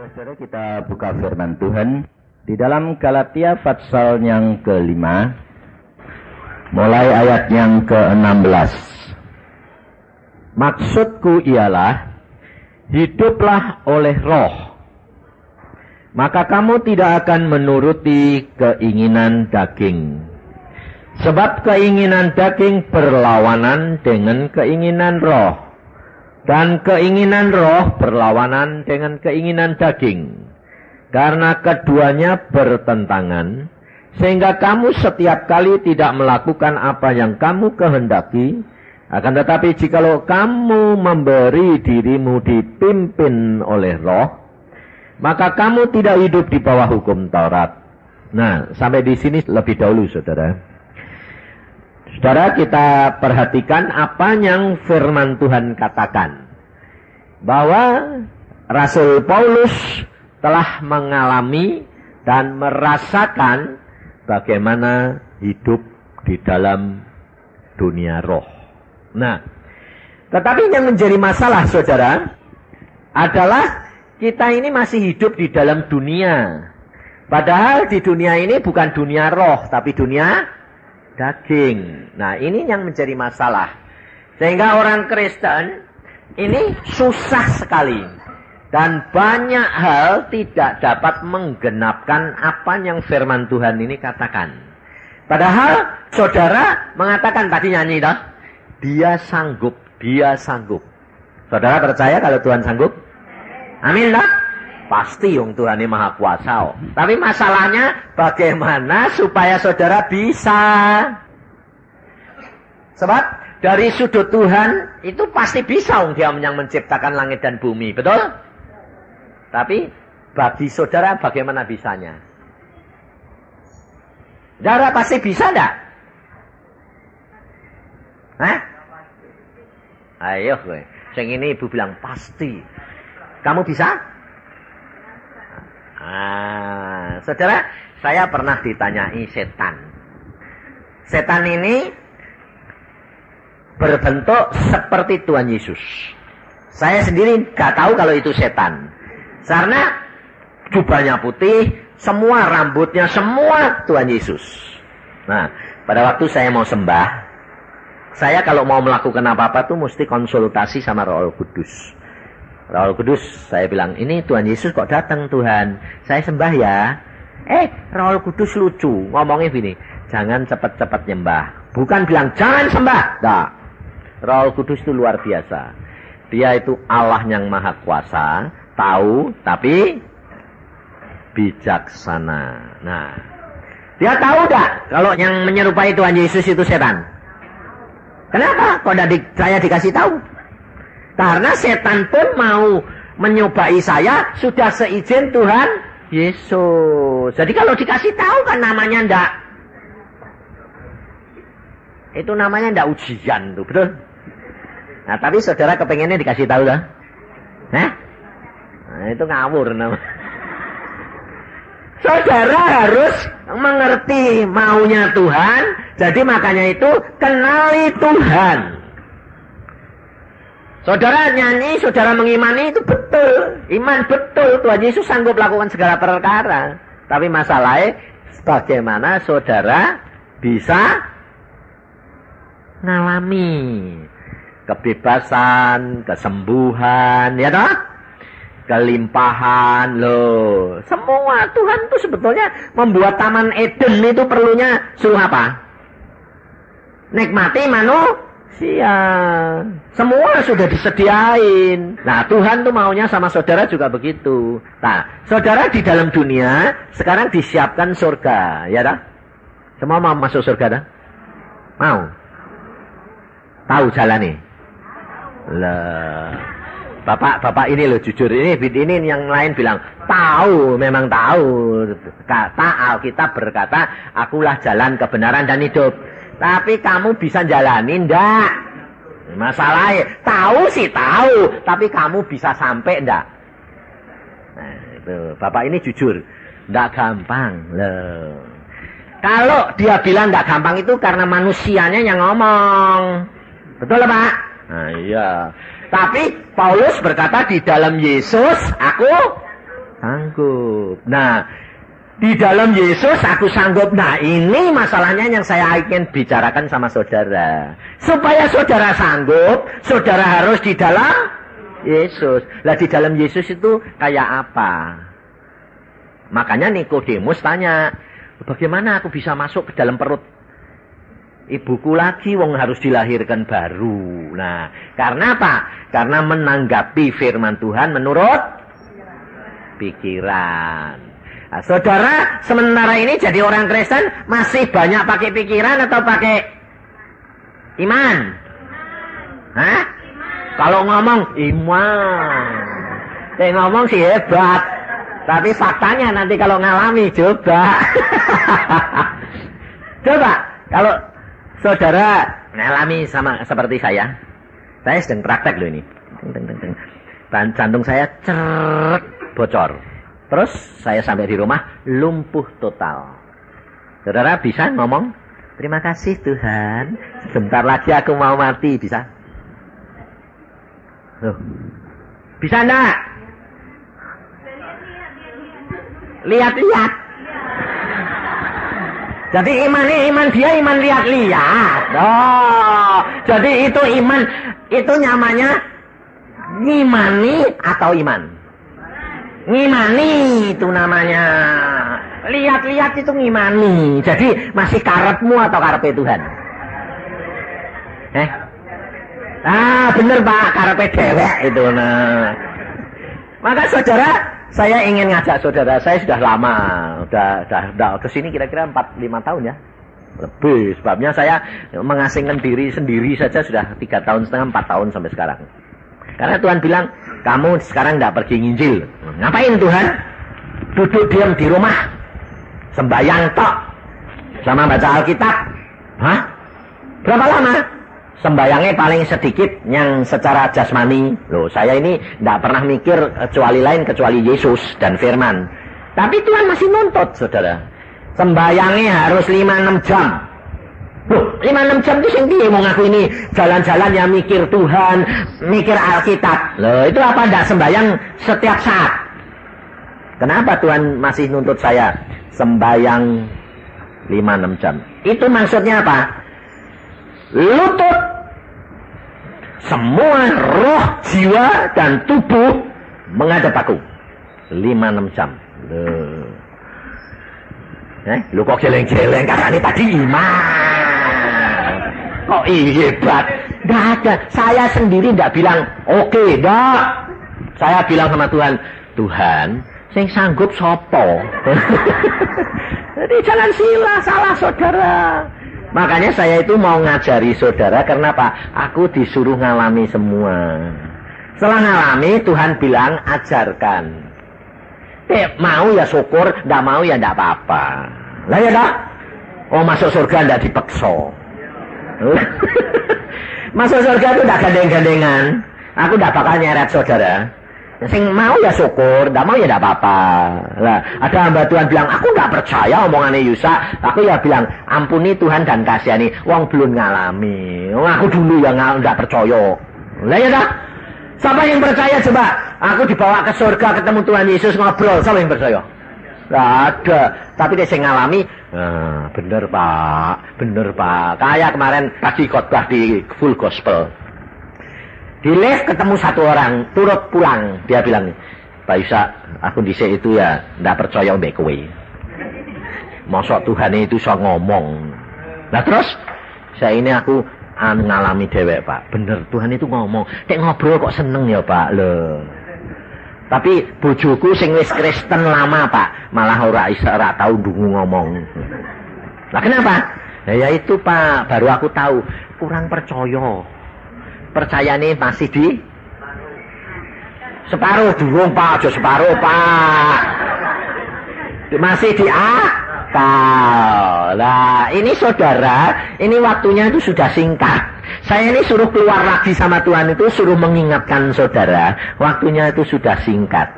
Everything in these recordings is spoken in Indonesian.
Saudara, kita buka firman Tuhan di dalam Galatia pasal yang ke-5, mulai ayat yang ke-16. Maksudku ialah, hiduplah oleh roh, maka kamu tidak akan menuruti keinginan daging. Sebab keinginan daging berlawanan dengan keinginan roh, dan keinginan roh berlawanan dengan keinginan daging. Karena keduanya bertentangan, sehingga kamu setiap kali tidak melakukan apa yang kamu kehendaki. Akan tetapi jikalau kamu memberi dirimu dipimpin oleh roh, maka kamu tidak hidup di bawah hukum Taurat. Nah, sampai di sini lebih dahulu, saudara. Saudara, kita perhatikan apa yang firman Tuhan katakan. Bahwa Rasul Paulus telah mengalami dan merasakan bagaimana hidup di dalam dunia roh. Nah, tetapi yang menjadi masalah, saudara, adalah kita ini masih hidup di dalam dunia. Padahal di dunia ini bukan dunia roh, tapi dunia daging. Nah, ini yang menjadi masalah. Sehingga orang Kristen ini susah sekali. Dan banyak hal tidak dapat menggenapkan apa yang firman Tuhan ini katakan. Padahal saudara mengatakan tadi nyanyi dah, dia sanggup, dia sanggup. Saudara percaya kalau Tuhan sanggup? Amin dah. Pasti yang Tuhan ini maha kuasa. Tapi masalahnya bagaimana supaya saudara bisa. Sebab dari sudut Tuhan itu pasti bisa dia yang menciptakan langit dan bumi. Betul? Tapi bagi saudara bagaimana bisanya? Saudara pasti bisa enggak? Hah? Ayo gue. Yang ini ibu bilang pasti. Kamu bisa? Saudara, saya pernah ditanyai setan. Setan ini berbentuk seperti Tuhan Yesus. Saya sendiri gak tahu kalau itu setan. Karena jubahnya putih, semua rambutnya, semua Tuhan Yesus. Nah, pada waktu saya mau sembah, saya kalau mau melakukan apa-apa tuh mesti konsultasi sama Roh Kudus. Roh Kudus, saya bilang, ini Tuhan Yesus kok datang Tuhan, saya sembah ya. Roh Kudus lucu, ngomongnya gini, jangan cepat-cepat nyembah. Bukan bilang, jangan sembah. Nah, Roh Kudus itu luar biasa. Dia itu Allah yang maha kuasa, tahu, tapi bijaksana. Nah, dia tahu dah kalau yang menyerupai Tuhan Yesus itu setan. Kenapa? Kok saya dikasih tahu? Karena setan pun mau menyobai saya sudah seizin Tuhan Yesus. Jadi kalau dikasih tahu kan namanya ndak. Itu namanya ndak ujian tuh, betul? Nah, tapi saudara kepengennya dikasih tahu dah. Nah, itu ngawur namanya. Saudara harus mengerti maunya Tuhan. Jadi makanya itu kenali Tuhan. Saudara nyanyi, saudara mengimani itu betul. Iman betul, Tuhan Yesus sanggup lakukan segala perkara. Tapi masalahnya, bagaimana saudara bisa mengalami kebebasan, kesembuhan, ya toh? Kelimpahan, loh. Semua Tuhan itu sebetulnya membuat Taman Eden itu perlunya suruh apa? Nikmati manusia. Semua sudah disediain. Nah, Tuhan tuh maunya sama saudara juga begitu. Nah, saudara di dalam dunia sekarang disiapkan surga, ya dah? Semua mau masuk surga dah? Mau? Tahu jalan nih? Lah, Bapak ini loh jujur, ini yang lain bilang tahu, memang tahu. Kata Alkitab berkata, akulah jalan kebenaran dan hidup. Tapi kamu bisa jalanin enggak? Masalahnya, tahu sih tahu, tapi kamu bisa sampai enggak? Nah, itu Bapak ini jujur, enggak gampang loh. Kalau dia bilang enggak gampang itu karena manusianya yang ngomong. Betul Pak? Nah, iya. Tapi Paulus berkata di dalam Yesus aku Sanggup. Nah, di dalam Yesus aku sanggup. Nah, ini masalahnya yang saya ingin bicarakan sama saudara. Supaya saudara sanggup, saudara harus di dalam Yesus. Lah di dalam Yesus itu kayak apa? Makanya Nikodemus tanya, bagaimana aku bisa masuk ke dalam perut ibuku lagi, wong harus dilahirkan baru. Nah, karena apa? Karena menanggapi firman Tuhan menurut pikiran. Nah, saudara, sementara ini jadi orang Kristen masih banyak pakai pikiran atau pakai iman? Hah? Kalau ngomong iman, ngomong sih hebat, tapi faktanya nanti kalau ngalami coba. Coba kalau saudara ngalami sama seperti saya sedang praktek loh ini. Jantung saya ceret bocor. Terus saya sampai di rumah lumpuh total. Saudara bisa ngomong, terima kasih Tuhan, sebentar lagi aku mau mati, bisa? Loh, bisa enggak? Lihat-lihat. Jadi iman dia iman lihat-lihat. Oh, jadi itu iman, itu namanya ngimani atau iman? Ngimani itu namanya. Lihat-lihat itu ngimani. Jadi masih karepmu atau karepe Tuhan? Bener Pak, karepe dewek itu. Nah, maka saudara, saya ingin ngajak saudara, saya sudah lama, udah kesini kira-kira 4-5 tahun ya. Lebih, sebabnya saya mengasingkan diri sendiri saja sudah 3,5 tahun, 4 tahun sampai sekarang. Karena Tuhan bilang, kamu sekarang tidak pergi nginjil. Ngapain Tuhan? Duduk diam di rumah, sembahyang tok, sama baca Alkitab. Hah? Berapa lama? Sembayangnya paling sedikit yang secara jasmani. Loh, saya ini tidak pernah mikir kecuali Yesus dan firman. Tapi Tuhan masih nuntut, saudara. Sembayangnya harus 5-6 jam. Loh, 5-6 jam itu yang dia mau ngaku ini jalan-jalan yang mikir Tuhan, mikir Alkitab. Loh, itu apa tidak sembayang setiap saat? Kenapa Tuhan masih nuntut saya sembayang 5-6 jam? Itu maksudnya apa? Lutut semua roh, jiwa, dan tubuh menghadap aku 5-6 jam. Lu kok geleng-geleng, kakak ini tadi iman. Kok hebat? Gak ada. Saya sendiri tidak bilang oke, enggak. Saya bilang sama Tuhan, Tuhan, sing sanggup sopo. Jadi jangan salah saudara. Makanya saya itu mau ngajari saudara, karena apa? Aku disuruh ngalami semua. Setelah ngalami, Tuhan bilang ajarkan. Mau ya syukur, tidak mau ya tidak apa-apa. Lah ya dah. Oh, masuk surga tidak dipaksa. Masuk surga itu tidak gandeng-gandengan. Aku tidak bakal nyeret saudara. Sing mau ya syukur, tidak mau ya tidak apa-apa. Lah, ada hamba Tuhan bilang, aku tidak percaya omongannya Yusa. Aku ya bilang, ampuni Tuhan dan kasihani. Wong belum ngalami. Aku dulu yang tidak percaya. Lah ya dah. Siapa yang percaya coba? Aku dibawa ke surga ketemu Tuhan Yesus ngobrol. Siapa yang percaya? Tidak ada. Tapi dia ngalami. Bener Pak. Kayak kemarin pagi khotbah di Full Gospel. Di lift ketemu satu orang, turut pulang. Dia bilang, Pak Yusa, aku dhisik itu ya tidak percaya mbek kowe. Mosok Tuhan itu iso ngomong. Nah terus saya ini aku ngalami dewek Pak. Bener Tuhan itu ngomong. Nek ngobrol kok seneng ya Pak. Loh. Tapi bojoku sing wis Kristen lama Pak, malah ora tahu ndungu ngomong. Lah kenapa? Ya itu Pak, baru aku tahu kurang percaya. Percayane masih di separuh durung Pak, aja separuh Pak. Masih di akal. Nah, ini saudara, ini waktunya itu sudah singkat. Saya ini suruh keluar lagi sama Tuhan itu, suruh mengingatkan saudara, waktunya itu sudah singkat.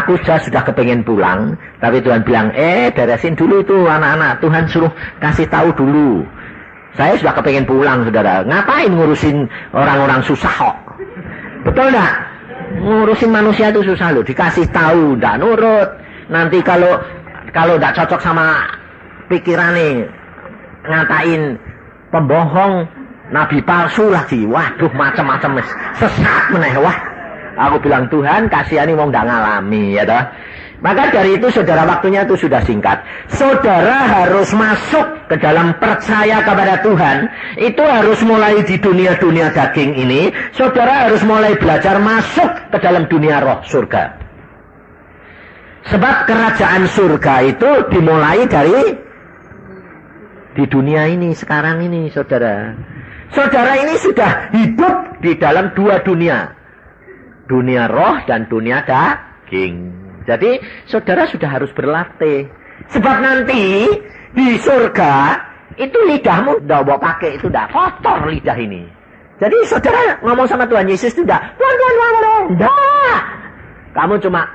Aku sudah kepengen pulang, tapi Tuhan bilang, beresin dulu itu anak-anak, Tuhan suruh kasih tahu dulu. Saya sudah kepengen pulang, saudara. Ngapain ngurusin orang-orang susah kok? Betul enggak? Ngurusin manusia itu susah loh. Dikasih tahu, ndak nurut. Nanti kalau ndak cocok sama pikirannya, ngatain pembohong, nabi palsu lagi. Waduh, macam-macam sesat meneh. Wah, aku bilang Tuhan kasihani wong ndak ngalami, ya toh. Maka dari itu saudara, waktunya itu sudah singkat. Saudara harus masuk ke dalam percaya kepada Tuhan. Itu harus mulai di dunia-dunia daging ini. Saudara harus mulai belajar masuk ke dalam dunia roh surga. Sebab kerajaan surga itu dimulai dari di dunia ini, sekarang ini, saudara. Saudara ini sudah hidup di dalam dua dunia. Dunia roh dan dunia daging. Jadi, saudara sudah harus berlatih. Sebab nanti, di surga, itu lidahmu udah bawa pakai, itu udah kotor lidah ini. Jadi, saudara ngomong sama Tuhan Yesus itu udah, Tuhan, enggak. Kamu cuma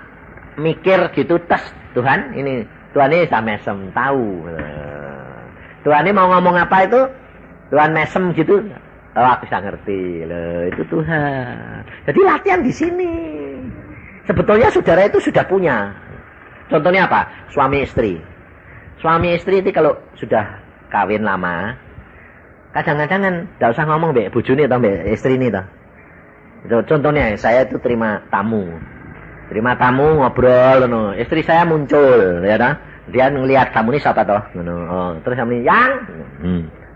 mikir gitu, tes, Tuhan ini saya mesem, tahu. Tuhan ini mau ngomong apa itu, Tuhan mesem gitu, oh aku bisa ngerti. Loh, itu Tuhan. Jadi, latihan di sini. Sebetulnya saudara itu sudah punya. Contohnya apa? Suami istri. Suami istri itu kalau sudah kawin lama, kadang-kadang kan tidak usah ngomong mbak bojone atau mbak istri ini toh. Contohnya saya itu terima tamu ngobrol, no. Istri saya muncul, ya toh. Dia ngelihat tamu ini siapa toh, no. Oh, terus kami yang,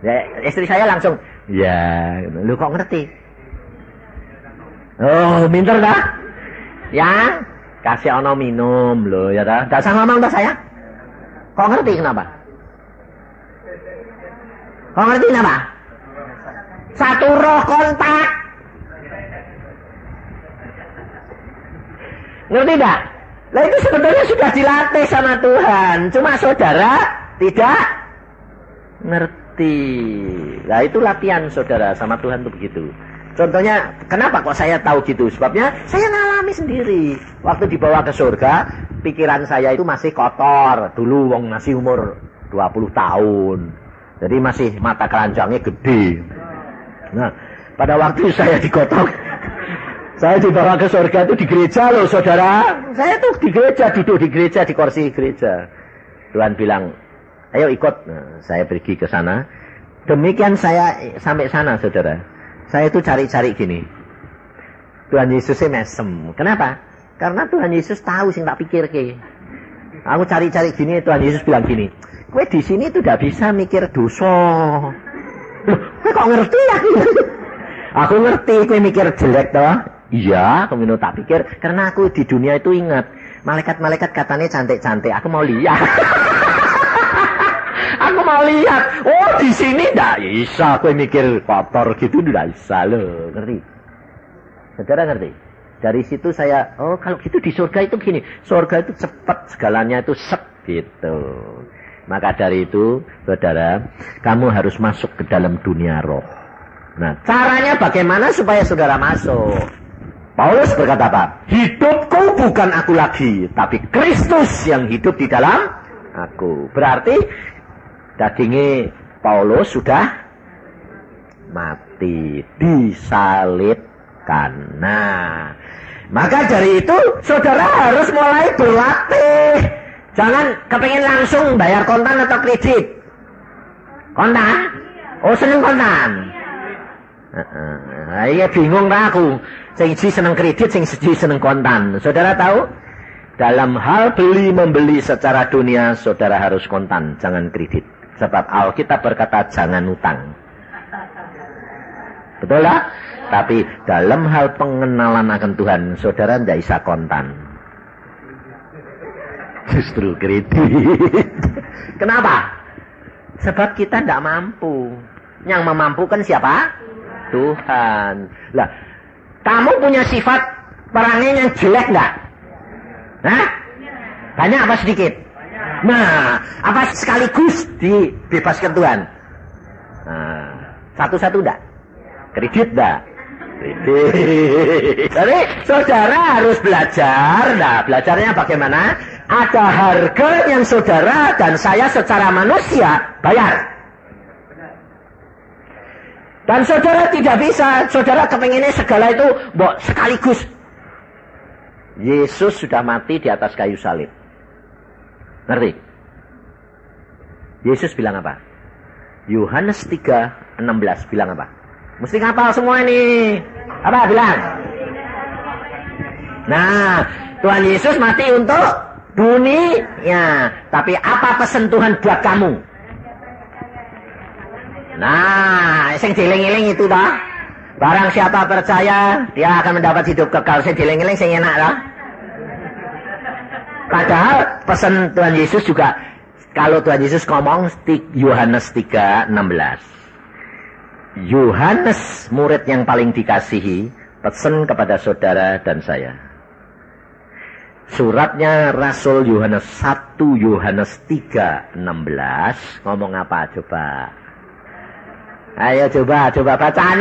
ya, istri saya langsung, ya, lu kok ngerti? Oh, pinter dah. Ya, kasih ono minum loh, ya dah. Enggak usah ngomong dah saya. Kok ngerti kenapa? Kok ngerti kenapa? Satu roh kontak. Ngerti enggak? Lah itu sebetulnya sudah dilatih sama Tuhan. Cuma saudara tidak ngerti. Lah itu latihan saudara sama Tuhan tuh begitu. Contohnya, kenapa kok saya tahu gitu? Sebabnya, saya ngalami sendiri. Waktu dibawa ke surga, pikiran saya itu masih kotor. Dulu wong masih umur 20 tahun. Jadi masih mata keranjangnya gede. Nah, pada waktu saya dikotok, saya dibawa ke surga itu di gereja loh, saudara. Saya tuh di gereja, duduk di gereja, di kursi gereja. Tuhan bilang, ayo ikut. Nah, saya pergi ke sana. Demikian saya sampai sana, saudara. Saya itu cari-cari gini. Tuhan Yesusnya mesem. Kenapa? Karena Tuhan Yesus tahu sing tak pikir ke. Aku cari-cari gini, Tuhan Yesus bilang gini. Kowe di sini tuh tidak bisa mikir dosa. Loh, kowe kok ngerti ya? Aku ngerti kowe mikir jelek toh. Iya, aku tak pikir. Karena aku di dunia itu ingat. Malaikat-malaikat katanya cantik-cantik. Aku mau lihat. Aku mau lihat. Oh, di sini tidak bisa. Aku mikir kotor gitu tidak bisa loh. Ngerti? Saudara ngerti? Dari situ saya, oh kalau gitu di surga itu gini. Surga itu cepat, segalanya itu sep gitu. Maka dari itu, saudara, kamu harus masuk ke dalam dunia roh. Nah, caranya bagaimana supaya saudara masuk? Paulus berkata apa? Hidupku bukan aku lagi, tapi Kristus yang hidup di dalam aku. Berarti dagingnya Paulus sudah mati, disalibkan. Nah, maka dari itu saudara harus mulai berlatih. Jangan kepengen langsung bayar kontan atau kredit. Kontan? Oh, seneng kontan. Iya bingung lah aku. Sing seneng kredit, sing seneng kontan. Saudara tahu? Dalam hal beli membeli secara dunia, saudara harus kontan, jangan kredit. Sebab Alkitab berkata jangan utang. Betul lah? Tapi dalam hal pengenalan akan Tuhan, saudara tidak bisa kontan. Justru kredit. Kenapa? Sebab kita tidak mampu. Yang memampukan siapa? Tuhan. Lah, kamu punya sifat perangai yang jelek enggak? Hah? Banyak apa sedikit? Nah, apa sekaligus dibebaskan Tuhan? Nah, satu-satu enggak? Kredit enggak? Kredit. Jadi, saudara harus belajar. Nah, belajarnya bagaimana? Ada harga yang saudara dan saya secara manusia bayar. Dan saudara tidak bisa, saudara kepengennya segala itu sekaligus. Yesus sudah mati di atas kayu salib. Ngerti? Yesus bilang apa? Yohanes 3:16 bilang apa? Mesti ngapal semua ini. Apa bilang? Nah, Tuhan Yesus mati untuk dunia. Tapi apa pesan Tuhan buat kamu? Nah, sing dieling-eling itu toh. Barang siapa percaya, dia akan mendapat hidup kekal. Sing dieling-eling sing enak toh. Padahal pesan Tuhan Yesus juga, kalau Tuhan Yesus ngomong Yohanes 3:16. Yohanes, murid yang paling dikasihi, pesan kepada saudara dan saya. Suratnya Rasul Yohanes 1 Yohanes 3:16 ngomong apa coba? Ayo coba bacaan.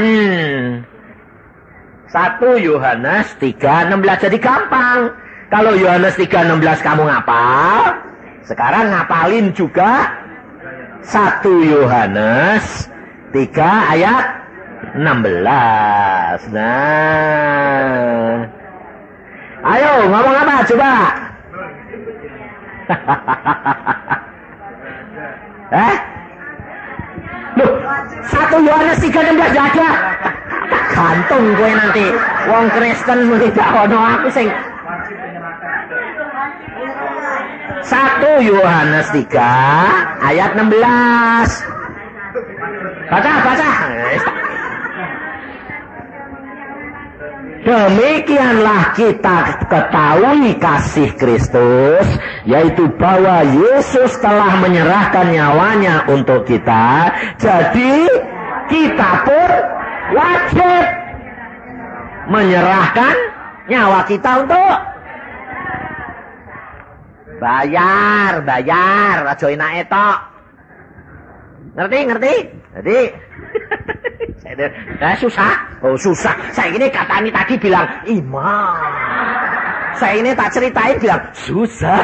1 Yohanes 3:16 jadi gampang. Kalau Yohanes 3:16 kamu ngapal, sekarang ngapalin juga 1 Yohanes 3 ayat 16. Nah, ayo ngomong apa coba? Loh, 1 Yohanes 3:16 gak ada. Gantung gue nanti. Wong Kristen mesti gak ono aku sing 1 Yohanes 3 ayat 16. Baca. Demikianlah kita ketahui kasih Kristus, yaitu bahwa Yesus telah menyerahkan nyawanya untuk kita. Jadi kita pun wajib menyerahkan nyawa kita untuk bayar, aja enake tok. Ngerti? Jadi susah. Oh susah. Saya ini katanya tadi bilang iman. Saya ini tak ceritain bilang susah.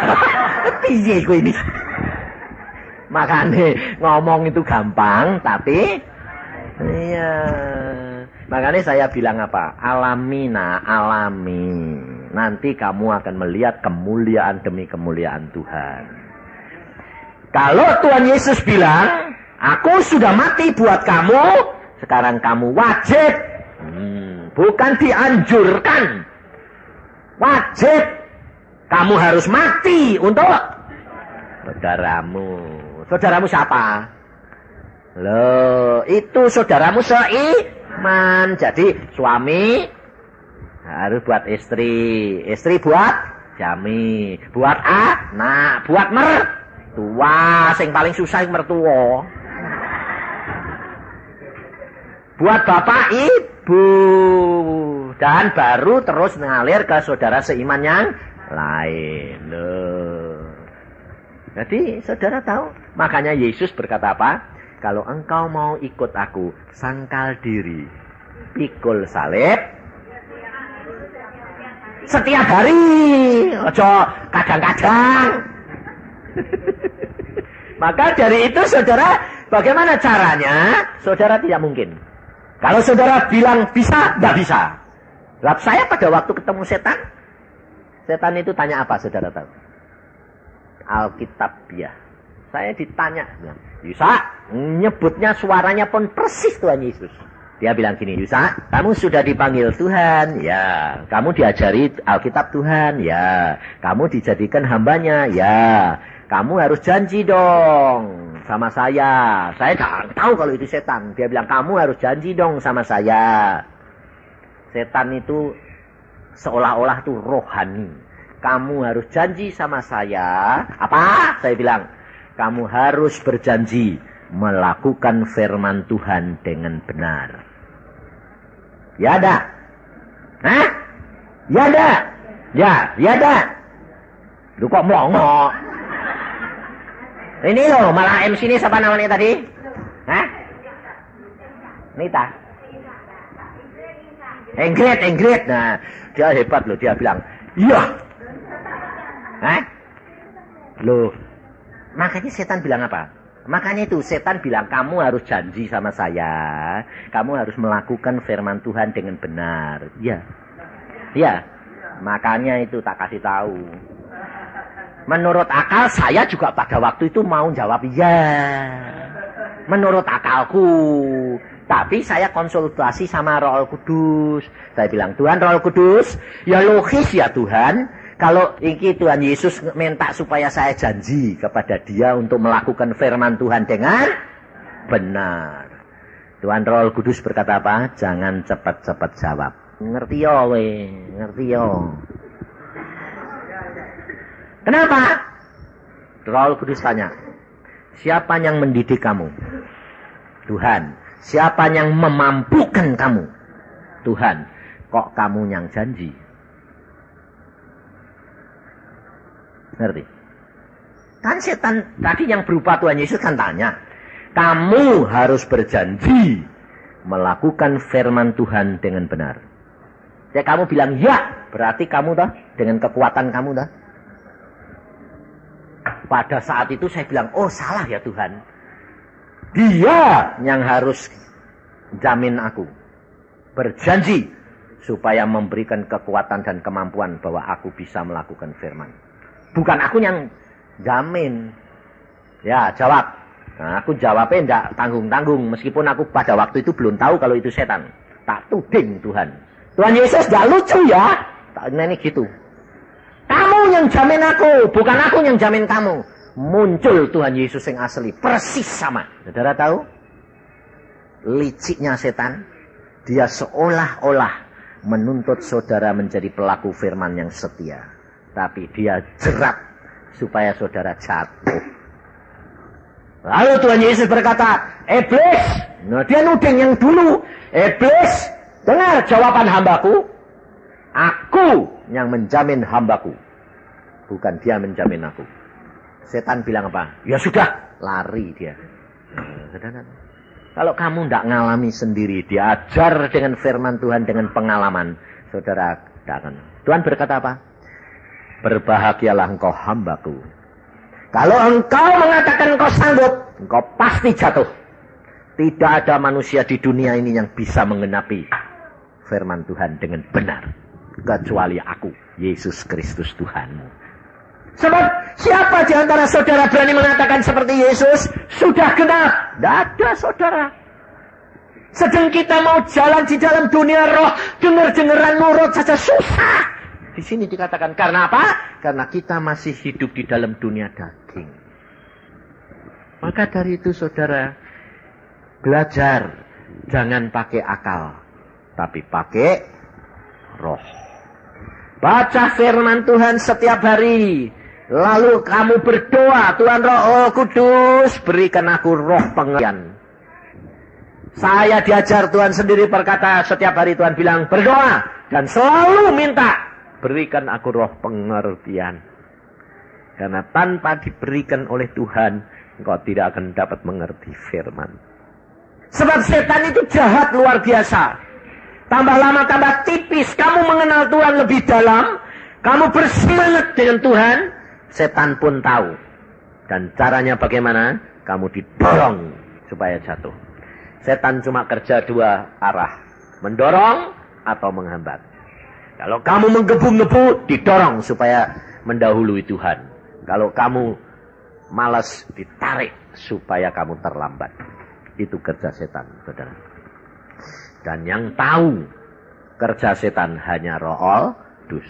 Piye gue ini? Makanya ngomong itu gampang, tapi iya. Makanya saya bilang apa? Alami. Nanti kamu akan melihat kemuliaan demi kemuliaan Tuhan. Kalau Tuhan Yesus bilang, aku sudah mati buat kamu, sekarang kamu wajib. Bukan dianjurkan. Wajib. Kamu harus mati untuk saudaramu. Saudaramu siapa? Loh, itu saudaramu seiman. Jadi suami harus buat istri. Istri buat jami. Buat anak. Buat mertua. Sing paling susah mertua. Buat bapak ibu. Dan baru terus mengalir ke saudara seiman yang lain. Loh. Jadi saudara tahu. Makanya Yesus berkata apa? Kalau engkau mau ikut aku, sangkal diri. Pikul salib. Setiap hari. Ojo kadang-kadang. Maka dari itu saudara, bagaimana caranya? Saudara tidak mungkin. Kalau saudara bilang bisa, tidak bisa. Lalu saya pada waktu ketemu setan itu tanya apa saudara tahu? Alkitabiah. Saya ditanya, Yusa, nyebutnya suaranya pun persis Tuhan Yesus. Dia bilang gini, Yusa, kamu sudah dipanggil Tuhan, ya. Kamu diajari Alkitab Tuhan, ya. Kamu dijadikan hambanya, ya. Kamu harus janji dong sama saya. Saya tak tahu kalau itu setan. Dia bilang, kamu harus janji dong sama saya. Setan itu seolah-olah tuh rohani. Kamu harus janji sama saya. Apa? Saya bilang, kamu harus berjanji melakukan firman Tuhan dengan benar. Ya ada? Hah? Ya ada? Ya ada. Lu kok melongo? Ini loh, malah MC ini siapa namanya tadi? Hah? Nita? Ingrid. Nah, dia hebat loh, dia bilang, iya. Hah? Loh, makanya setan bilang apa? Makanya itu setan bilang, kamu harus janji sama saya. Kamu harus melakukan firman Tuhan dengan benar. Ya. Makanya itu tak kasih tahu. Menurut akal saya juga pada waktu itu mau jawab ya. Menurut akalku. Tapi saya konsultasi sama Roh Kudus. Saya bilang, Tuhan Roh Kudus, ya logis ya Tuhan. Kalau ini Tuhan Yesus minta supaya saya janji kepada dia untuk melakukan firman Tuhan dengan benar. Tuhan Roh Kudus berkata apa? Jangan cepat-cepat jawab. Ngerti yo we, ngerti yo. Kenapa? Roh Kudus tanya, siapa yang mendidik kamu? Tuhan. Siapa yang memampukan kamu? Tuhan. Kok kamu yang janji? Ngerti? Kan setan tadi yang berupa Tuhan Yesus kan tanya, kamu harus berjanji melakukan firman Tuhan dengan benar. Ya kamu bilang ya, berarti kamu dah dengan kekuatan kamu dah. Pada saat itu saya bilang, oh salah ya Tuhan. Dia yang harus jamin aku. Berjanji supaya memberikan kekuatan dan kemampuan bahwa aku bisa melakukan firman. Bukan aku yang jamin. Ya jawab. Nah, aku jawabnya tidak tanggung-tanggung. Meskipun aku pada waktu itu belum tahu kalau itu setan. Tak tuding Tuhan. Tuhan Yesus tidak lucu ya. Tak ini gitu. Kamu yang jamin aku. Bukan aku yang jamin kamu. Muncul Tuhan Yesus yang asli. Persis sama. Saudara tahu? Liciknya setan. Dia seolah-olah menuntut saudara menjadi pelaku firman yang setia. Tapi dia jerat supaya saudara jatuh. Lalu Tuhan Yesus berkata, Iblis. Nah dia nuding yang dulu. Iblis, dengar jawaban hambaku. Aku yang menjamin hambaku. Bukan dia menjamin aku. Setan bilang apa? Ya sudah, lari dia. Kalau kamu tidak ngalami sendiri, diajar dengan firman Tuhan, dengan pengalaman, saudara tidak akan. Tuhan berkata apa? Berbahagialah engkau hambaku. Kalau engkau mengatakan engkau sanggup, engkau pasti jatuh. Tidak ada manusia di dunia ini yang bisa menggenapi firman Tuhan dengan benar. Kecuali aku, Yesus Kristus Tuhanmu. Sebab siapa di antara saudara berani mengatakan seperti Yesus? Sudah genap. Tidak ada saudara. Sedang kita mau jalan di dalam dunia roh, dengar-dengaran nurut saja susah. Di sini dikatakan karena apa? Karena kita masih hidup di dalam dunia daging. Maka dari itu saudara, belajar. Jangan pakai akal. Tapi pakai roh. Baca firman Tuhan setiap hari. Lalu kamu berdoa, Tuhan Roh Kudus, berikan aku roh pengertian. Saya diajar Tuhan sendiri berkata, setiap hari Tuhan bilang, berdoa. Dan selalu minta, berikan aku roh pengertian. Karena tanpa diberikan oleh Tuhan, engkau tidak akan dapat mengerti firman. Sebab setan itu jahat luar biasa. Tambah lama tambah tipis, kamu mengenal Tuhan lebih dalam, kamu bersemangat dengan Tuhan, setan pun tahu. Dan caranya bagaimana? Kamu didorong supaya jatuh. Setan cuma kerja dua arah. Mendorong atau menghambat. Kalau kamu menggebu-gebu, didorong supaya mendahului Tuhan. Kalau kamu malas, ditarik supaya kamu terlambat. Itu kerja setan, saudara. Dan yang tahu kerja setan hanya Roh Kudus.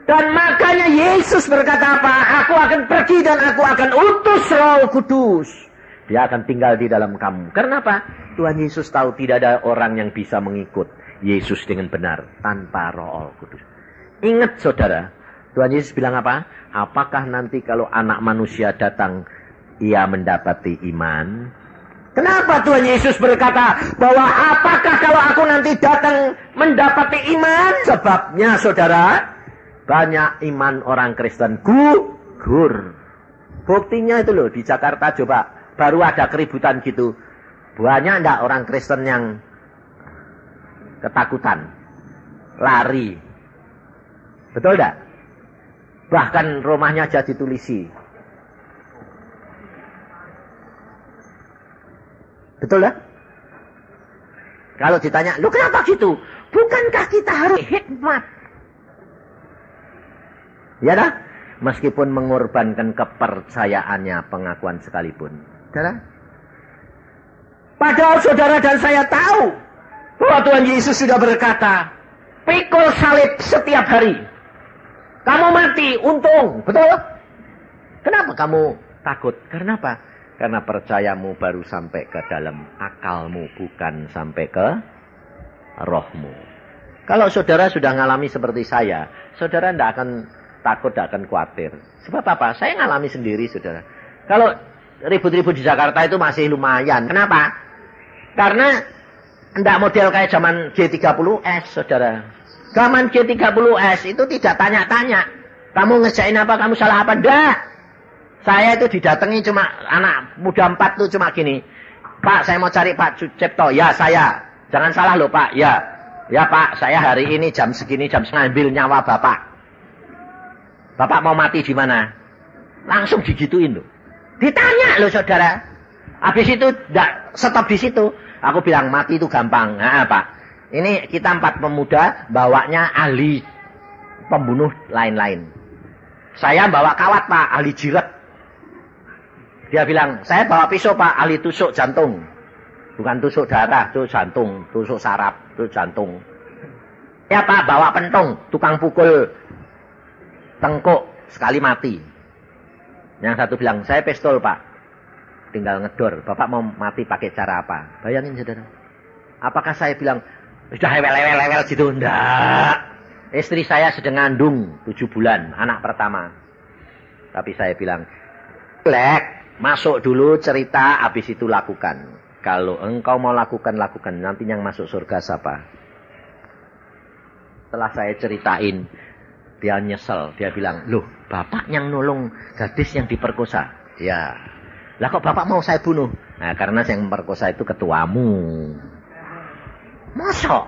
Dan makanya Yesus berkata apa? Aku akan pergi dan aku akan utus Roh Kudus. Dia akan tinggal di dalam kamu. Karena apa? Tuhan Yesus tahu tidak ada orang yang bisa mengikut Yesus dengan benar tanpa Roh Kudus. Ingat saudara, Tuhan Yesus bilang apa? Apakah nanti kalau anak manusia datang, ia mendapati iman? Kenapa Tuhan Yesus berkata bahwa apakah kalau aku nanti datang mendapati iman? Sebabnya saudara, banyak iman orang Kristen gugur. Buktinya itu loh, di Jakarta coba, baru ada keributan gitu. Banyak enggak orang Kristen yang ketakutan, lari. Betul enggak? Bahkan rumahnya aja ditulisi. Betul enggak? Kalau ditanya, lu kenapa gitu? Bukankah kita harus hikmat? Ya dah? Meskipun mengorbankan kepercayaannya, pengakuan sekalipun. Saudara? Padahal saudara dan saya tahu bahwa Tuhan Yesus sudah berkata, pikul salib setiap hari. Kamu mati, untung. Betul? Kenapa kamu takut? Karena apa? Karena percayamu baru sampai ke dalam akalmu, bukan sampai ke rohmu. Kalau saudara sudah ngalami seperti saya, saudara tidak akan takut, tidak akan khawatir. Sebab apa? Saya ngalami sendiri, saudara. Kalau ribut-ribut di Jakarta itu masih lumayan. Kenapa? Karena tidak model kayak zaman G30S, saudara. Zaman G30S itu tidak tanya-tanya. Kamu ngerjain apa, kamu salah apa? Enggak. Saya itu didatangi cuma anak muda 4 tuh cuma gini. Pak, saya mau cari Pak Sucipto. Ya, saya. Jangan salah loh, Pak. Ya. Ya, Pak, saya hari ini jam segini, jam ngambil nyawa Bapak. Bapak mau mati di mana? Langsung digituin loh. Ditanya loh, saudara. Habis itu enggak stop di situ. Aku bilang mati itu gampang. Nah, Pak. Ini kita 4 pemuda bawanya ahli pembunuh lain-lain. Saya bawa kawat, Pak, ahli jirat. Dia bilang, saya bawa pisau, Pak, ahli tusuk jantung. Bukan tusuk darah, itu jantung. Tusuk saraf, itu jantung. Ya, Pak, bawa pentung, tukang pukul tengkuk, sekali mati. Yang satu bilang, saya pistol, Pak. Tinggal ngedor. Bapak mau mati pakai cara apa? Bayangin, saudara. Apakah saya bilang, sudah lewel gitu? Enggak. Istri saya sedang ngandung 7 bulan, anak pertama. Tapi saya bilang, Lek, masuk dulu cerita, habis itu lakukan. Kalau engkau mau lakukan, lakukan. Nanti yang masuk surga siapa? Setelah saya ceritain, dia nyesel. Dia bilang, loh, bapak yang nolong gadis yang diperkosa. Ya. Lah kok bapak mau saya bunuh? Nah, karena yang memperkosa itu ketuamu. Masa?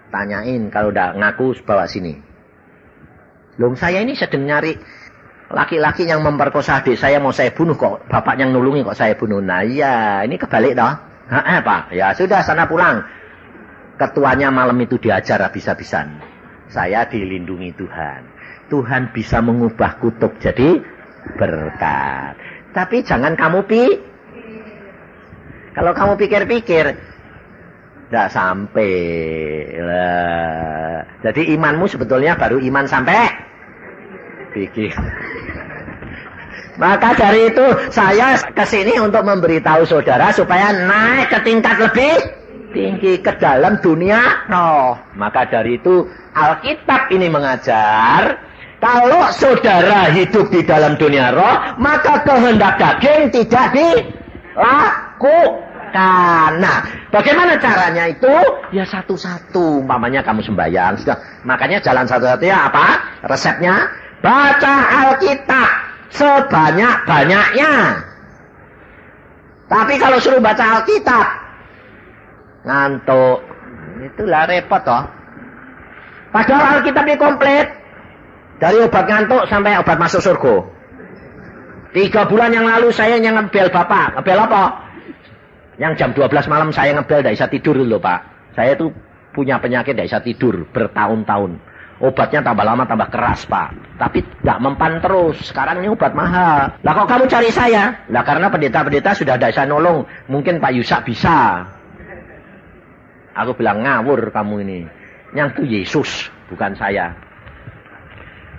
Tanyain, kalau udah ngaku bawa sini. Loh, saya ini sedang nyari laki-laki yang memperkosa adik saya, mau saya bunuh kok. Bapak yang nulungi kok saya bunuh. Nah iya, ini kebalik toh. Pak, ya sudah sana pulang. Ketuanya malam itu diajar habis-habisan. Saya dilindungi Tuhan. Tuhan bisa mengubah kutub jadi berkat. Tapi jangan kamu kalau kamu pikir-pikir, tidak sampai. Jadi imanmu sebetulnya baru iman sampai pikir. Maka dari itu saya kesini untuk memberitahu saudara supaya naik ke tingkat lebih tinggi ke dalam dunia roh. Maka dari itu Alkitab ini mengajar, kalau saudara hidup di dalam dunia roh, maka kehendak daging tidak dilakukan. Nah, bagaimana caranya itu? Ya satu-satu. Umpamanya kamu sembahyang, sudah. Makanya jalan satu-satunya apa? Resepnya baca Alkitab sebanyak-banyaknya. Tapi kalau suruh baca Alkitab ngantuk, itulah repot toh. Padahal Alkitab ini komplit. Dari obat ngantuk sampai obat masuk surga. 3 bulan yang lalu saya yang ngebel bapak. Ngebel apa? Yang jam 12 malam saya ngebel, tidak bisa tidur loh, Pak. Saya tuh punya penyakit tidak bisa tidur bertahun-tahun. Obatnya tambah lama tambah keras, Pak. Tapi tidak mempan terus. Sekarang ini obat mahal. Lah kok kamu cari saya? Lah karena pendeta-pendeta sudah tidak bisa nolong. Mungkin Pak Yusak bisa. Aku bilang, ngawur kamu ini. Yang itu Yesus, bukan saya.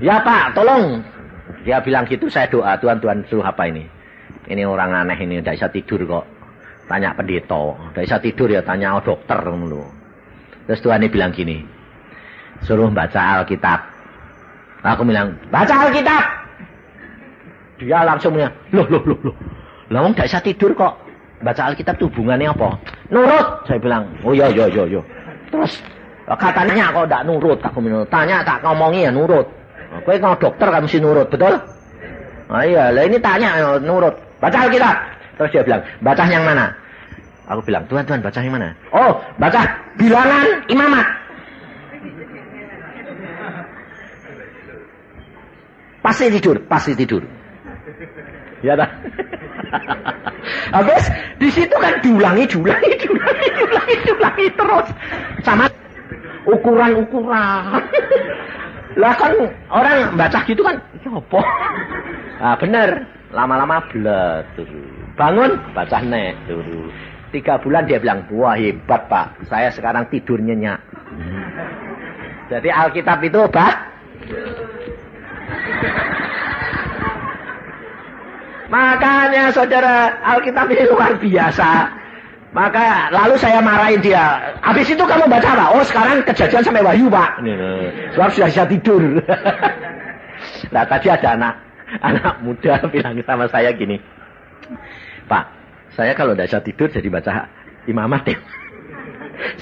Ya Pak, tolong. Dia bilang gitu, saya doa, Tuhan suruh apa ini? Ini orang aneh ini, tidak bisa tidur kok. Tanya pendeta, tidak bisa tidur ya, tanya dokter. Terus Tuhan ini bilang gini, suruh baca Alkitab. Aku bilang, baca Alkitab. Dia langsung bilang, loh. Lah wong tidak bisa tidur kok. Baca Alkitab itu hubungannya apa? Nurut. Saya bilang, oh iya. Terus katanya kok tidak nurut. Aku bilang, tanya tak ngomongi ya nurut. Kowe kalau dokter kan mesti nurut, betul? Ah iya, lah ini tanya nurut. Baca Alkitab. Terus dia bilang, baca yang mana? Aku bilang, Tuhan, baca yang mana? Oh, baca Bilangan Imamat. Pasti tidur. Ya dah. Habis di situ kan diulangi terus. Sama ukuran-ukuran. Lah kan orang baca gitu kan, apa? Ah bener, lama-lama blet turu. Bangun, baca nek turu. 3 bulan dia bilang, wah hebat Pak, saya sekarang tidur nyenyak. Jadi Alkitab itu obat. Makanya saudara, Alkitab ini luar biasa. Maka lalu saya marahin dia. Habis itu kamu baca apa? Oh sekarang Kejadian sampai Wahyu Pak. Sebab sudah bisa tidur. Nah tadi ada anak muda bilang sama saya gini. Pak, saya kalau tidak bisa tidur jadi baca imamat ya.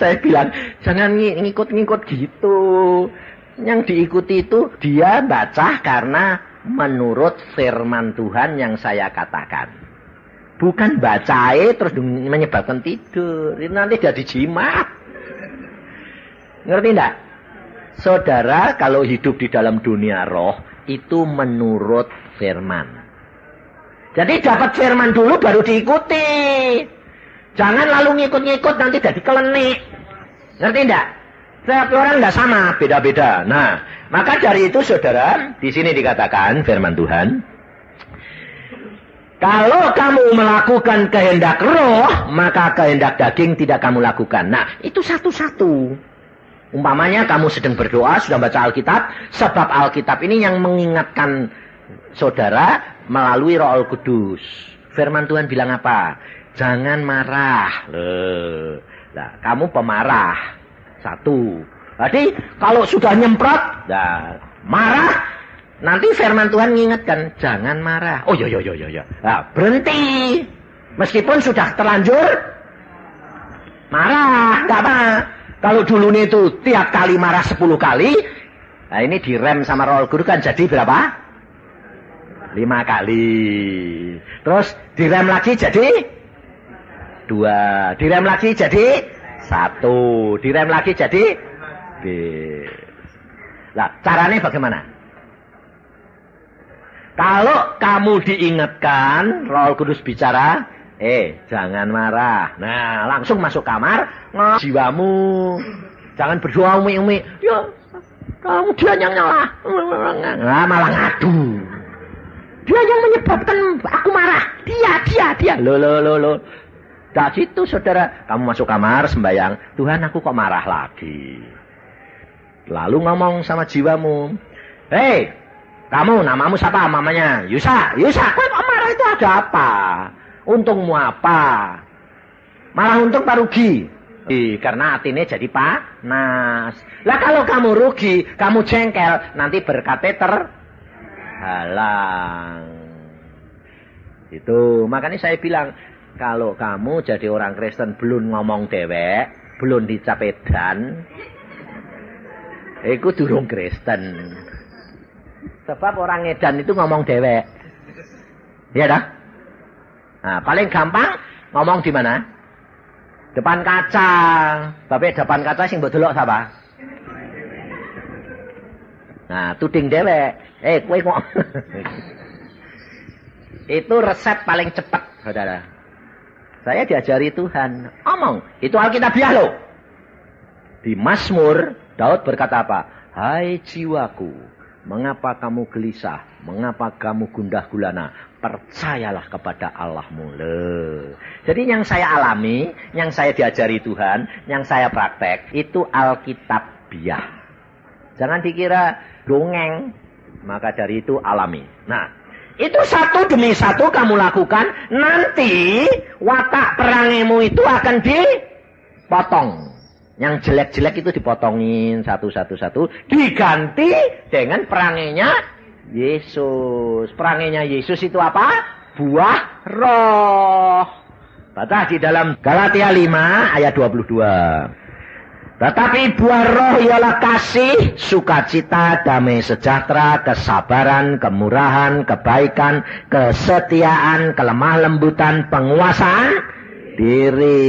Saya bilang, jangan ngikut-ngikut gitu. Yang diikuti itu dia baca karena menurut firman Tuhan yang saya katakan. Bukan bacae terus menyebabkan tidur. Ini nanti jadi jimat. Ngerti enggak? Saudara, kalau hidup di dalam dunia roh, itu menurut firman. Jadi dapat firman dulu baru diikuti. Jangan lalu ngikut-ngikut nanti jadi kelenik. Ngerti enggak? Setiap orang enggak sama, beda-beda. Nah, maka dari itu saudara, di sini dikatakan firman Tuhan, kalau kamu melakukan kehendak roh, maka kehendak daging tidak kamu lakukan. Nah, itu satu-satu. Umpamanya kamu sedang berdoa, sudah baca Alkitab, sebab Alkitab ini yang mengingatkan saudara melalui Roh Kudus. Firman Tuhan bilang apa? Jangan marah. Nah, kamu pemarah. Satu. Jadi kalau sudah nyemprot, nah, marah. Nanti firman Tuhan mengingatkan, jangan marah. Oh ya. Nah, berhenti. Meskipun sudah terlanjur marah, enggak apa. Kalau dulu itu tiap kali marah 10 kali, nah ini direm sama Roh Kudus kan jadi berapa? 5 kali. Terus direm lagi jadi 2. Direm lagi jadi 1. Direm lagi jadi B. Nah, caranya bagaimana? Kalau kamu diingatkan, Roh Kudus bicara, jangan marah. Nah, langsung masuk kamar, jiwamu. Jangan berdoa umi-umi. Ya, kamu dia yang nyalah. Nah, malah ngadu. Dia yang menyebabkan aku marah. Dia. Loh. Dari situ saudara, kamu masuk kamar sembahyang. Tuhan, aku kok marah lagi. Lalu ngomong sama jiwamu. Hei, kamu namamu siapa? Mamanya Yusa. Kok marah itu ada apa? Untungmu apa? Malah untung pak rugi. Karena hatinya jadi panas. Lah kalau kamu rugi, kamu jengkel, nanti berkatnya terhalang. Itu makanya saya bilang, kalau kamu jadi orang Kristen belum ngomong dewek, belum dicap edan, iku durung Kristen. Sebab orang edan itu ngomong dewek. Iya dah? Nah, paling gampang ngomong di mana? Depan kaca. Tapi depan kaca sing mbok delok sapa? Nah, tuding dewek. Kowe kok. Itu resep paling cepat, saudara. Saya diajari Tuhan. Omong. Itu Alkitabiah loh. Di Mazmur, Daud berkata apa? Hai jiwaku, mengapa kamu gelisah? Mengapa kamu gundah gulana? Percayalah kepada Allahmu. Jadi yang saya alami, yang saya diajari Tuhan, yang saya praktek, itu Alkitabiah. Jangan dikira dongeng. Maka dari itu alami. Nah, itu satu demi satu kamu lakukan, nanti watak perangimu itu akan dipotong. Yang jelek-jelek itu dipotongin satu-satu, diganti dengan peranginya Yesus. Peranginya Yesus itu apa? Buah roh. Baca di dalam Galatia 5 ayat 22. Tetapi buah roh ialah kasih, sukacita, damai sejahtera, kesabaran, kemurahan, kebaikan, kesetiaan, kelemah lembutan, penguasaan diri.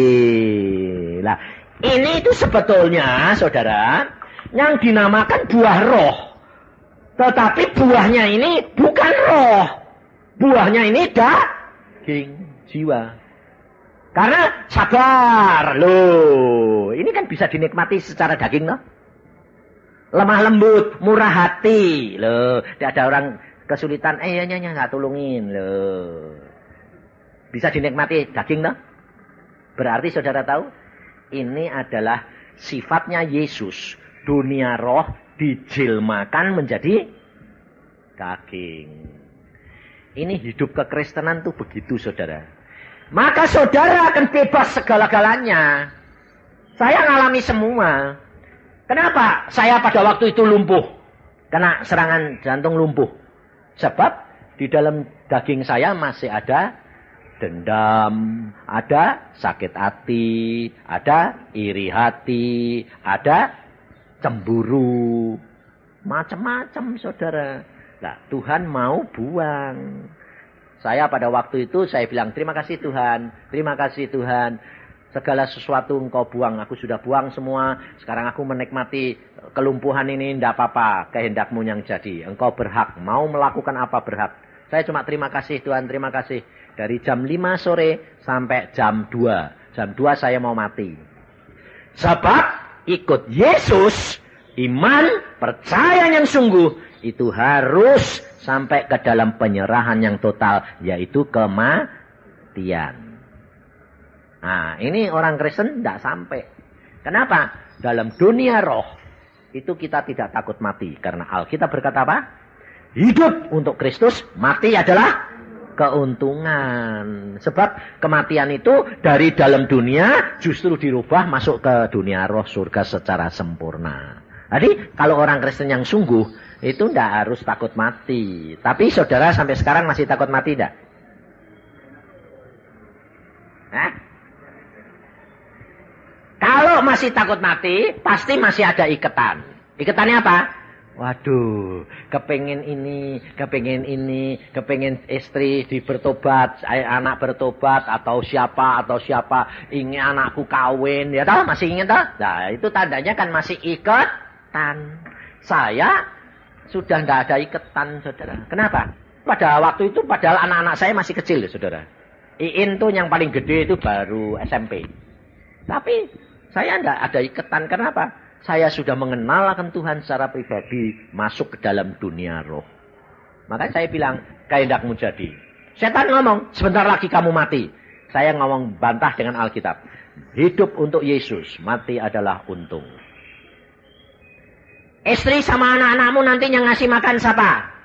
Nah, ini itu sebetulnya, saudara, yang dinamakan buah roh. Tetapi buahnya ini bukan roh. Buahnya ini daging, jiwa. Karena sabar, loh. Ini kan bisa dinikmati secara daging, loh. lemah lembut, murah hati. Loh, tidak ada orang kesulitan, nggak tulungin. Loh. Bisa dinikmati daging toh? Berarti saudara tahu, ini adalah sifatnya Yesus. Dunia roh dijilmakan menjadi daging. Ini hidup kekristenan tuh begitu, saudara. Maka saudara akan bebas segala-galanya. Saya ngalami semua. Kenapa saya pada waktu itu lumpuh? Kena serangan jantung lumpuh. Sebab di dalam daging saya masih ada dendam, ada sakit hati, ada iri hati, ada cemburu. Macam-macam, saudara. Nah, Tuhan mau buang. Saya pada waktu itu saya bilang, terima kasih Tuhan, terima kasih Tuhan. Segala sesuatu engkau buang, aku sudah buang semua. Sekarang aku menikmati kelumpuhan ini, tidak apa-apa, kehendakmu yang jadi. Engkau berhak, mau melakukan apa berhak. Saya cuma terima kasih Tuhan, terima kasih. Dari jam 5 sore sampai jam 2. Jam 2 saya mau mati. Sebab ikut Yesus, iman, percaya yang sungguh, itu harus sampai ke dalam penyerahan yang total, yaitu kematian. Nah, ini orang Kristen tidak sampai. Kenapa? Dalam dunia roh, itu kita tidak takut mati. Karena Alkitab berkata apa? Hidup untuk Kristus, mati adalah keuntungan. Sebab kematian itu dari dalam dunia justru dirubah masuk ke dunia roh surga secara sempurna. Jadi kalau orang Kristen yang sungguh itu tidak harus takut mati. Tapi saudara sampai sekarang masih takut mati tidak? Kalau masih takut mati pasti masih ada ikatan. Ikatannya apa? Waduh, kepengen ini, kepengen istri bertobat, anak bertobat, atau siapa, ingin anakku kawin, ya tahu, masih ingin tahu? Nah, itu tandanya kan masih ikatan. Saya sudah tidak ada ikatan, saudara. Kenapa? Pada waktu itu, padahal anak-anak saya masih kecil, saudara. Iin tuh yang paling gede itu baru SMP. Tapi saya tidak ada ikatan, kenapa? Saya sudah mengenal akan Tuhan secara pribadi, masuk ke dalam dunia roh. Makanya saya bilang, kehendakmu jadi. Setan ngomong, sebentar lagi kamu mati. Saya ngomong bantah dengan Alkitab. Hidup untuk Yesus, mati adalah untung. Istri sama anak-anakmu nanti yang ngasih makan siapa?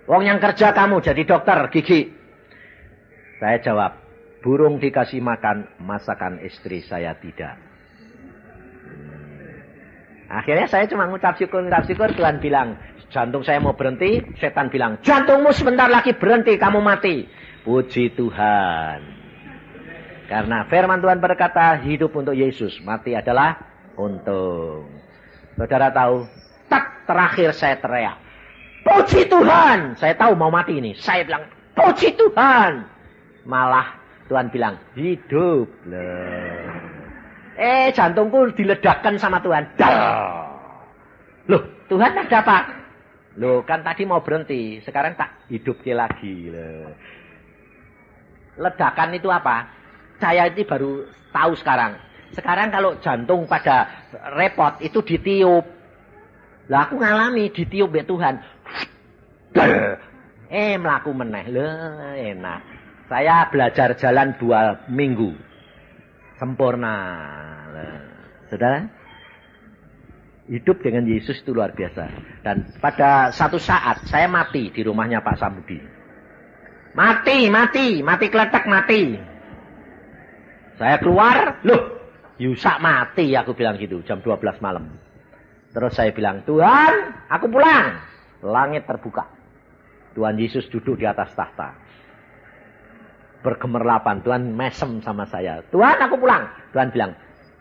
Wong yang kerja kamu jadi dokter gigi. Saya jawab, burung dikasih makan, masakan istri saya tidak. Akhirnya saya cuma ngucap syukur, Tuhan bilang, jantung saya mau berhenti, setan bilang, jantungmu sebentar lagi berhenti, kamu mati. Puji Tuhan. Karena firman Tuhan berkata, hidup untuk Yesus, mati adalah untung. Saudara tahu, terakhir saya teriak, puji Tuhan. Saya tahu mau mati ini, saya bilang, puji Tuhan. Malah Tuhan bilang, hidup. Jantungku diledakkan sama Tuhan. Loh, Tuhan ada apa? Loh, kan tadi mau berhenti. Sekarang tak hidup lagi. Ledakan itu apa? Saya itu baru tahu sekarang. Sekarang kalau jantung pada repot, itu ditiup. Lah, aku ngalami ditiup ya Tuhan. Melaku meneh. Enak. Saya belajar jalan 2 minggu. Sempurna. Saudara, hidup dengan Yesus itu luar biasa. Dan pada satu saat saya mati di rumahnya Pak Samudi. Mati keletek mati. Saya keluar, loh, Yusak mati, aku bilang gitu, jam 12 malam. Terus saya bilang, Tuhan, aku pulang. Langit terbuka. Tuhan Yesus duduk di atas tahta. Bergemerlapan, Tuhan mesem sama saya. Tuhan, aku pulang. Tuhan bilang,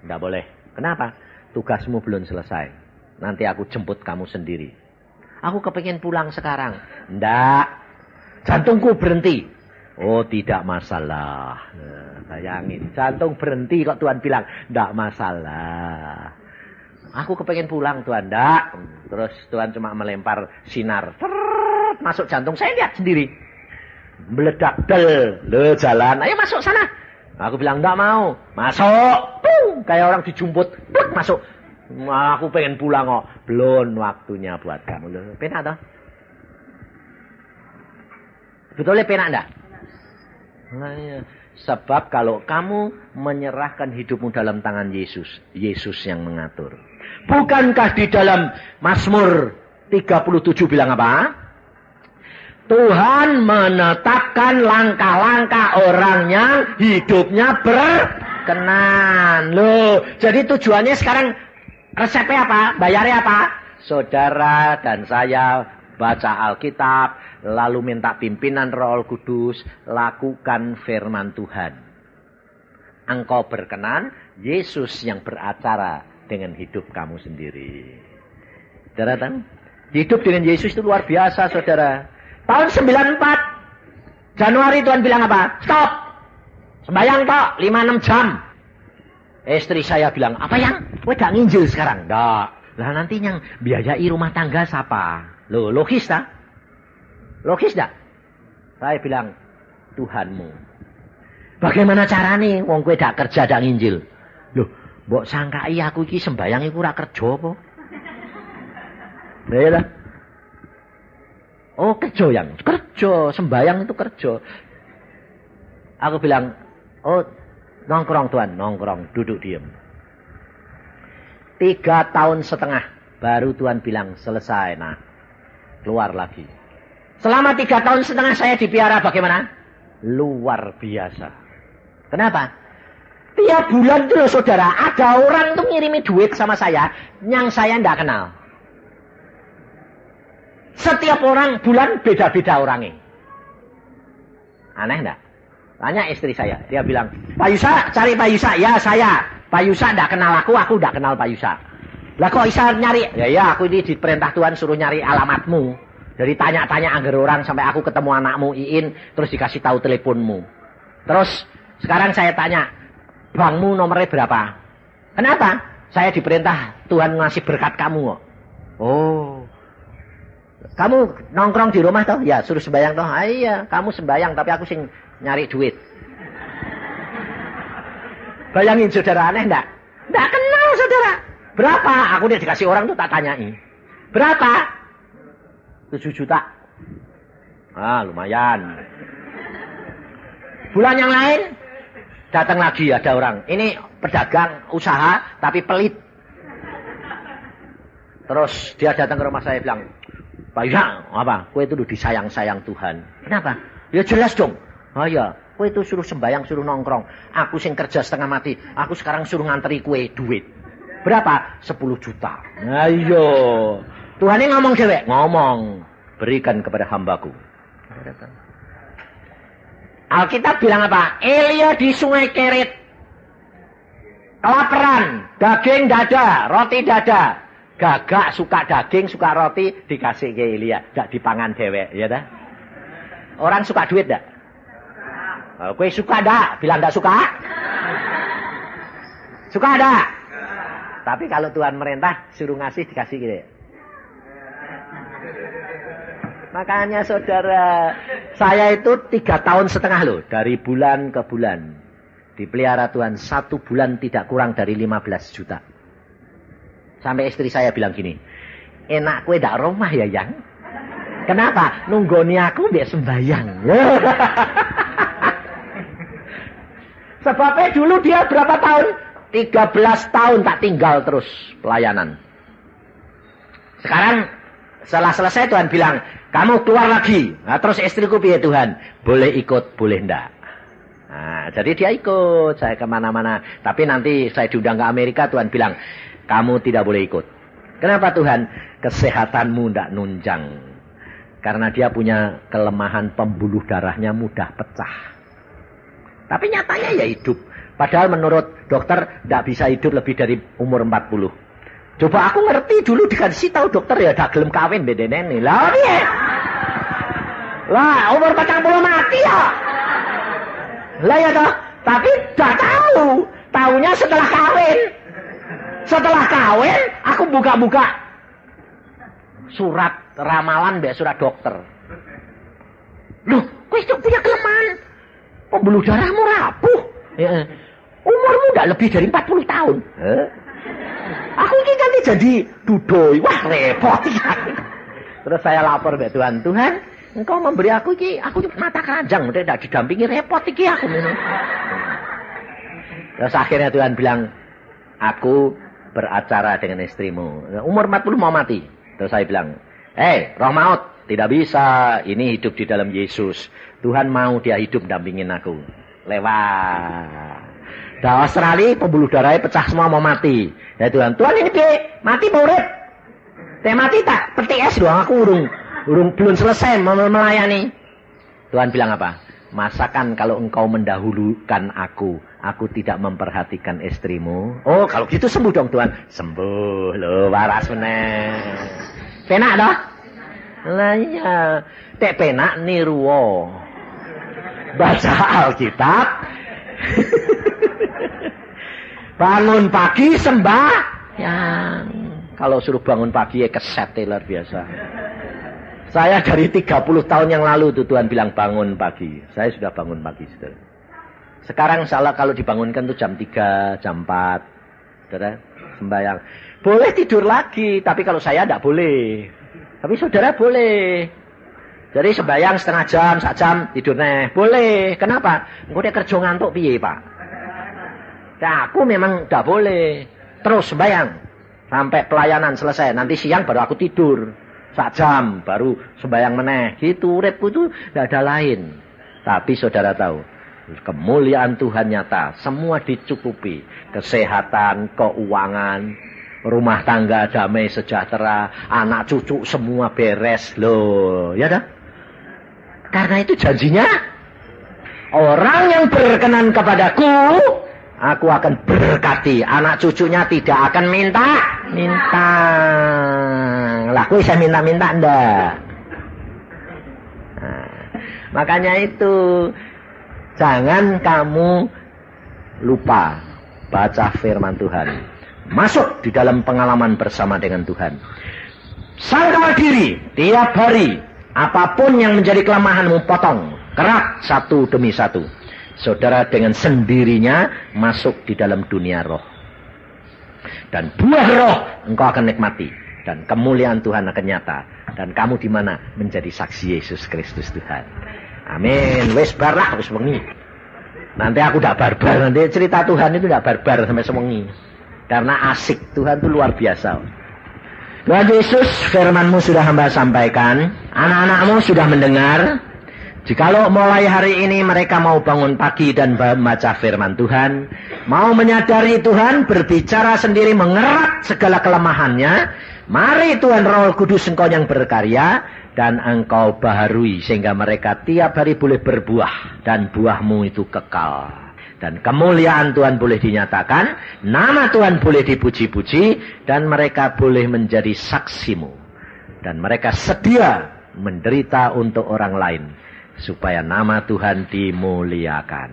tidak boleh. Kenapa? Tugasmu belum selesai. Nanti aku jemput kamu sendiri. Aku kepengen pulang sekarang. Tidak. Jantungku berhenti. Oh, tidak masalah. Bayangin, jantung berhenti kok Tuhan bilang, tidak masalah. Aku kepengen pulang, Tuhan. Tidak. Terus Tuhan cuma melempar sinar. Masuk jantung, saya lihat sendiri. Meledak, jalan. Ayo masuk sana. Aku bilang, enggak mau. Masuk. Kayak orang dijumput. Masuk. Aku pengen pulang kok. Belum waktunya buat kamu. Loh, penak toh? Betulnya penak enggak? Nah, iya. Sebab kalau kamu menyerahkan hidupmu dalam tangan Yesus, Yesus yang mengatur. Bukankah di dalam Mazmur 37 bilang apa? Tuhan menetapkan langkah-langkah orangnya, hidupnya berkenan. Loh, jadi tujuannya sekarang resepnya apa? Bayarnya apa? Saudara dan saya baca Alkitab, lalu minta pimpinan Roh Kudus, lakukan firman Tuhan. Engkau berkenan, Yesus yang beracara dengan hidup kamu sendiri. Saudara tahu? Hidup dengan Yesus itu luar biasa, saudara. Tahun 94, Januari Tuhan bilang apa? Stop! Sembayang tok, 5-6 jam. Istri saya bilang, apa yang? Kowe gak nginjil sekarang? Nggak. Lah nanti yang biayai rumah tangga siapa? Loh, logis tak? Logis tak? Saya bilang, Tuhanmu. Bagaimana caranya? Wong kowe dak kerja dak nginjil. Loh, mbok sangkai aku iki sembayang iku ora kerja apa? Ya lah. Oh, kerja yang kerja, sembayang itu kerja. Aku bilang, oh, nongkrong Tuhan, nongkrong, duduk diam. 3,5 tahun baru Tuhan bilang selesai, nah keluar lagi. Selama 3,5 tahun saya dipiara bagaimana? Luar biasa. Kenapa? Tiap bulan itu loh saudara, ada orang tuh ngirimi duit sama saya, yang saya tidak kenal. Setiap orang bulan beda-beda orangnya. Aneh enggak? Tanya istri saya. Dia bilang, Pak Yusa, cari Pak Yusa. Ya, saya. Pak Yusa enggak kenal aku enggak kenal Pak Yusa. Lah kok Isa nyari? Ya, aku ini diperintah Tuhan suruh nyari alamatmu. Jadi tanya-tanya anggar orang sampai aku ketemu anakmu, Iin. Terus dikasih tahu teleponmu. Terus, sekarang saya tanya, bankmu nomornya berapa? Kenapa? Saya diperintah Tuhan ngasih berkat kamu kok. Oh. Kamu nongkrong di rumah toh? Ya, suruh sembayang toh. Ah, iya, kamu sembayang tapi aku sing nyari duit. Bayangin saudara, aneh enggak? Enggak kenal saudara. Berapa? Aku dia dikasih orang tuh tak tanyai. Berapa? 7 juta. Ah, lumayan. Bulan yang lain datang lagi ada orang. Ini pedagang usaha tapi pelit. Terus dia datang ke rumah saya bilang, Pak Yusa, apa? Kowe itu disayang-sayang Tuhan. Kenapa? Ya jelas dong. Oh ya, kowe itu suruh sembayang, suruh nongkrong. Aku sing kerja setengah mati. Aku sekarang suruh nganteri kue duit. Berapa? 10 juta. Ayo. Tuhan ini ngomong cewek. Ngomong. Berikan kepada hambaku. Alkitab bilang apa? Elia di sungai Kerit. Kelaparan. Daging dada. Roti dada. Gagak suka daging, suka roti, dikasih ke Elia. Gak dipangan dewek, ya dah? Orang suka duit dak? Kowe suka dak? Bilang gak suka? Suka dak? Tapi kalau Tuhan merintah, suruh ngasih, dikasih gitu. Makanya saudara, saya itu 3,5 tahun loh. Dari bulan ke bulan. Dipelihara Tuhan 1 bulan tidak kurang dari 15 juta. Sampai istri saya bilang gini, enak kue dak rumah ya yang? Kenapa? Nunggoni aku biar sembayang. Sebabnya dulu dia berapa tahun? 13 tahun tak tinggal terus pelayanan. Sekarang setelah selesai Tuhan bilang, kamu keluar lagi. Nah, terus istriku piye Tuhan? Boleh ikut, boleh enggak. Nah, jadi dia ikut saya kemana-mana. Tapi nanti saya diundang ke Amerika, Tuhan bilang, kamu tidak boleh ikut. Kenapa Tuhan? Kesehatanmu tidak nunjang. Karena dia punya kelemahan pembuluh darahnya mudah pecah. Tapi nyatanya ya hidup. Padahal menurut dokter tidak bisa hidup lebih dari umur 40. Coba aku ngerti dulu dikasih tahu dokter ya tidak gelem kawin bedenen nih. Lah piye? Lah umur 40 mati ya. Lah ya toh. Tapi tidak tahu. Tahunya setelah kawin. Setelah kawin, aku buka-buka surat ramalan, surat dokter. Loh, kau itu punya kelemahan. Pembuluh darahmu rapuh. Ya. Umurmu tidak lebih dari 40 tahun. Aku ini nanti jadi dudoi. Wah repot ya. Terus saya lapor ke Tuhan. Tuhan, engkau memberi aku ini, aku mata keranjang. Udah tidak didampingi, repot ini aku. Terus akhirnya Tuhan bilang, aku beracara dengan istrimu. Umur 40 mau mati. Terus saya bilang, roh maut, tidak bisa. Ini hidup di dalam Yesus. Tuhan mau dia hidup dampingin aku. Lewat. Dah Australia pembuluh darahnya pecah semua mau mati. Ya Tuhan ini mati mau urip. Teh mati tak? Peti es doang aku belum selesai melayani. Tuhan bilang apa? Masakan kalau engkau mendahulukan aku tidak memperhatikan istrimu. Oh kalau gitu sembuh dong Tuhan. Sembuh loh, waras meneh. Penak dah. Lah iya, tek penak niruwo. Baca Alkitab. Bangun pagi sembahyang. Kalau suruh bangun pagi ya keset luar biasa. Saya dari 30 tahun yang lalu tuh Tuhan bilang bangun pagi. Saya sudah bangun pagi, saudara. Sekarang salah kalau dibangunkan tuh jam 3, jam 4. Saudara, sembahyang. Boleh tidur lagi, tapi kalau saya tidak boleh. Tapi saudara boleh. Jadi sembahyang setengah jam, 1 jam, tidur neh. Boleh. Kenapa? Engko nek kerja ngantuk piye, Pak? Nah, aku memang tidak boleh. Terus sembahyang sampai pelayanan selesai. Nanti siang baru aku tidur. 1 jam baru sembahyang meneh. Gitu uripku itu tidak ada lain. Tapi saudara tahu, kemuliaan Tuhan nyata, semua dicukupi. Kesehatan, keuangan, rumah tangga damai sejahtera, anak cucu semua beres loh. Ya dah. Karena itu janjinya, orang yang berkenan kepadaku, aku akan berkati. Anak cucunya tidak akan minta. Lah, aku bisa minta-minta ndak. Nah, makanya itu, jangan kamu lupa baca firman Tuhan. Masuk di dalam pengalaman bersama dengan Tuhan. Sangkal diri tiap hari. Apapun yang menjadi kelemahanmu potong. Kerak satu demi satu. Saudara dengan sendirinya masuk di dalam dunia roh. Dan buah roh engkau akan nikmati. Dan kemuliaan Tuhan akan nyata. Dan kamu di mana? Menjadi saksi Yesus Kristus Tuhan. Amin. Wes barlah wis wengi. Nanti aku tidak barbar. Nanti cerita Tuhan itu tidak barbar sampai sewengi. Karena asik. Tuhan itu luar biasa. Tuhan Yesus, firman-Mu sudah hamba sampaikan. Anak-anak-Mu sudah mendengar. Jikalau mulai hari ini mereka mau bangun pagi dan membaca firman Tuhan, mau menyadari Tuhan, berbicara sendiri, mengerat segala kelemahannya, mari Tuhan Roh Kudus Engkau yang berkarya, dan Engkau baharui, sehingga mereka tiap hari boleh berbuah, dan buah-Mu itu kekal. Dan kemuliaan Tuhan boleh dinyatakan, nama Tuhan boleh dipuji-puji, dan mereka boleh menjadi saksi-Mu. Dan mereka sedia menderita untuk orang lain, supaya nama Tuhan dimuliakan.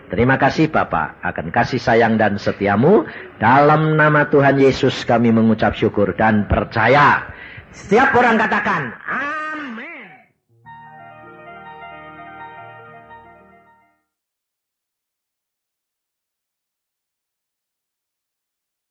Terima kasih Bapa akan kasih sayang dan setia-Mu. Dalam nama Tuhan Yesus kami mengucap syukur dan percaya. Setiap orang katakan,